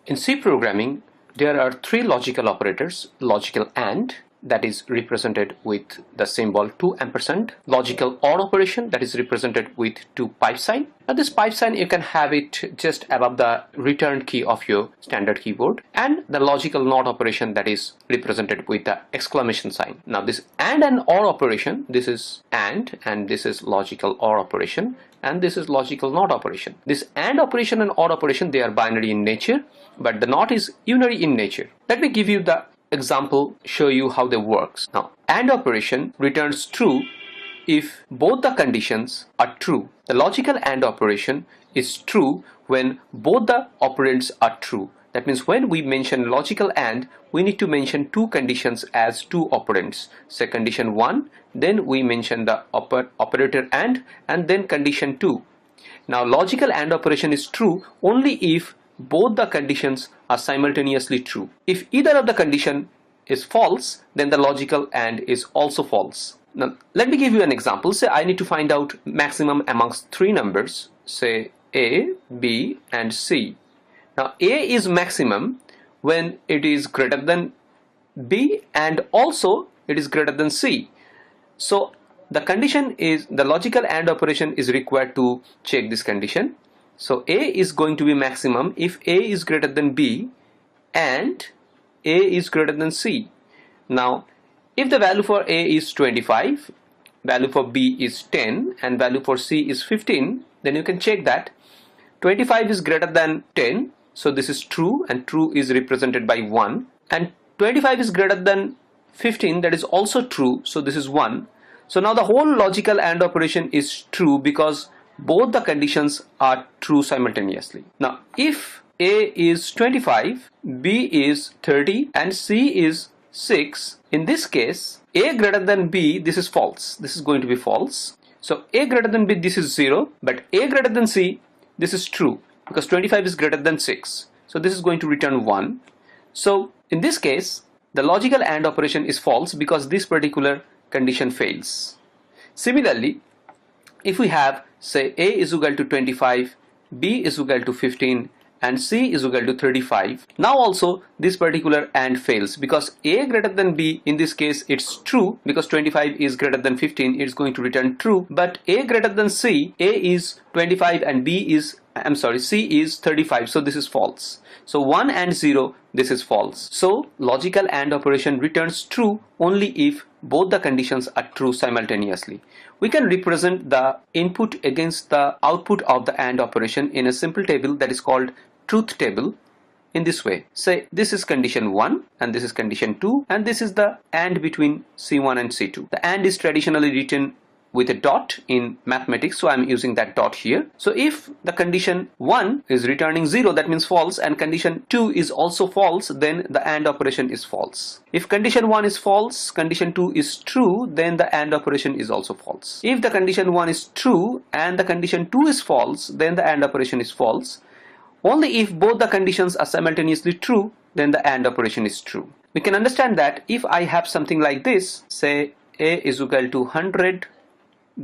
In C programming, there are three logical operators: logical AND, that is represented with the symbol 2 ampersand, logical OR operation, that is represented with 2 pipe sign. Now this pipe sign, you can have it just above the return key of your standard keyboard, and the logical NOT operation, that is represented with the exclamation sign. Now this AND and OR operation, this is AND and this is logical OR operation, and this is logical NOT operation. This AND operation and OR operation, they are binary in nature, but the NOT is unary in nature. Let me give you the example, show you how they works. Now AND operation returns true if both the conditions are true. The logical AND operation is true when both the operands are true. That means when we mention logical AND, we need to mention two conditions as two operands. Say condition 1, then we mention the operator AND, and then condition 2. Now logical AND operation is true only if both the conditions are simultaneously true. If either of the condition is false, then the logical AND is also false. Now let me give you an example. Say I need to find out maximum amongst three numbers, say A, B and C. Now A is maximum when it is greater than B and also it is greater than C. So the condition is, the logical AND operation is required to check this condition. So A is going to be maximum if A is greater than B and A is greater than C. Now if the value for A is 25, value for B is 10 and value for C is 15, then you can check that 25 is greater than 10, so this is true, and true is represented by 1, and 25 is greater than 15, that is also true, so this is 1. So now the whole logical AND operation is true because both the conditions are true simultaneously. Now if A is 25, B is 30 and C is 6, in this case A greater than B, this is false, this is going to be false. So A greater than B, this is 0, but A greater than C, this is true because 25 is greater than 6, so this is going to return 1. So in this case the logical AND operation is false because this particular condition fails. Similarly, if we have say A is equal to 25, B is equal to 15 and C is equal to 35, now also this particular AND fails because A greater than B, in this case it's true because 25 is greater than 15, it's going to return true, but A greater than C, A is 25 and C is 35, so this is false. So 1 and 0, this is false. So logical AND operation returns true only if both the conditions are true simultaneously. We can represent the input against the output of the AND operation in a simple table that is called truth table in this way. Say this is condition 1 and this is condition 2 and this is the AND between C1 and C2. The AND is traditionally written with a dot in mathematics, so I'm using that dot here. So if the condition 1 is returning 0, that means false, and condition 2 is also false, then the AND operation is false. If condition 1 is false, condition 2 is true, then the AND operation is also false. If the condition 1 is true and the condition 2 is false, then the AND operation is false. Only if both the conditions are simultaneously true, then the AND operation is true. We can understand that if I have something like this, say A is equal to 100,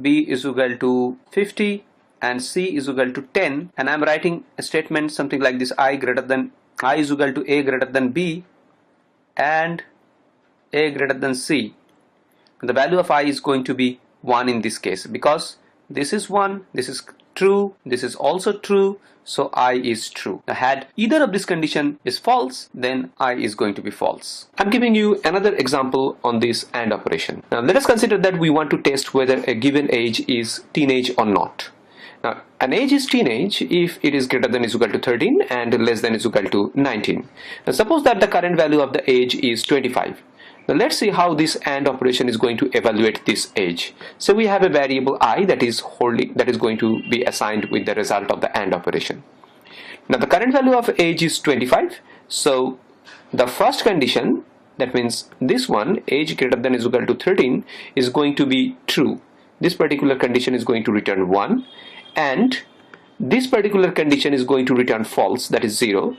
B is equal to 50 and C is equal to 10, and I'm writing a statement something like this: I is equal to A greater than B and A greater than C. The value of I is going to be 1 in this case because this is 1, this is true, this is also true, so I is true. Now had either of this condition is false, then I is going to be false. I'm giving you another example on this AND operation. Now let us consider that we want to test whether a given age is teenage or not. Now an age is teenage if it is greater than is equal to 13 and less than is equal to 19. Now suppose that the current value of the age is 25. Now let's see how this AND operation is going to evaluate this age. So we have a variable I that is going to be assigned with the result of the AND operation. Now the current value of age is 25. So the first condition, that means this one, age greater than is equal to 13, is going to be true. This particular condition is going to return 1, and this particular condition is going to return false, that is 0.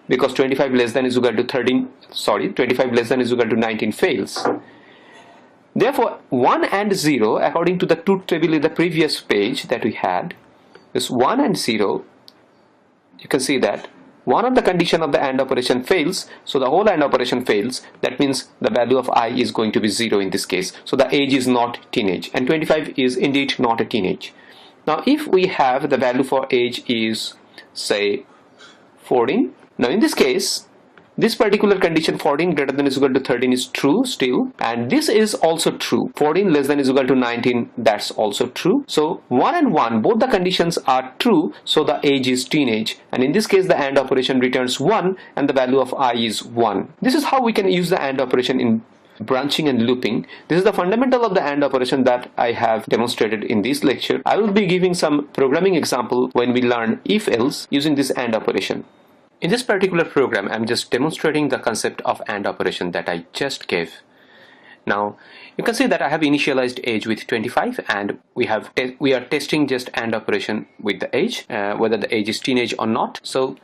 Because 25 less than is equal to 25 less than is equal to 19 fails. Therefore 1 and 0, according to the truth table in the previous page that we had, is 1 and 0, you can see that one of the condition of the AND operation fails, so the whole AND operation fails. That means the value of I is going to be 0 in this case. So the age is not teenage, and 25 is indeed not a teenage. Now if we have the value for age is say 14, now in this case this particular condition 14 greater than is equal to 13 is true still, and this is also true. 14 less than is equal to 19, that's also true. So 1 and 1, both the conditions are true, so the age is teenage, and in this case the AND operation returns 1 and the value of I is 1. This is how we can use the AND operation in branching and looping. This is the fundamental of the AND operation that I have demonstrated in this lecture. I will be giving some programming example when we learn if-else using this AND operation. In this particular program, I'm just demonstrating the concept of AND operation that I just gave. Now, you can see that I have initialized age with 25, and we are testing just AND operation with the age, whether the age is teenage or not. So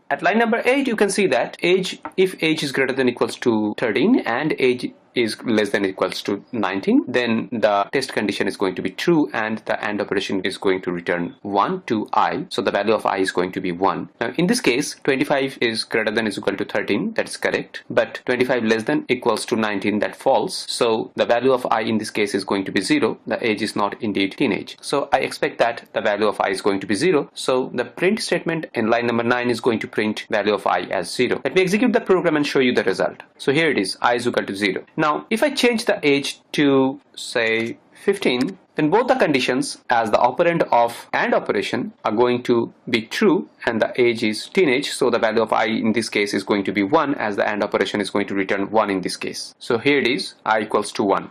at line number 8, you can see that age, if age is greater than equals to 13 and age is less than equals to 19, then the test condition is going to be true and the AND operation is going to return 1 to I. So the value of I is going to be 1. Now in this case 25 is greater than is equal to 13, that's correct, but 25 less than equals to 19, that false. So the value of I in this case is going to be 0. The age is not indeed teenage. So I expect that the value of I is going to be 0. So the print statement in line number 9 is going to print value of I as 0. Let me execute the program and show you the result. So here it is, I is equal to 0. Now if I change the age to say 15, then both the conditions as the operand of AND operation are going to be true and the age is teenage, so the value of I in this case is going to be 1 as the AND operation is going to return 1 in this case. So here it is, I equals to 1.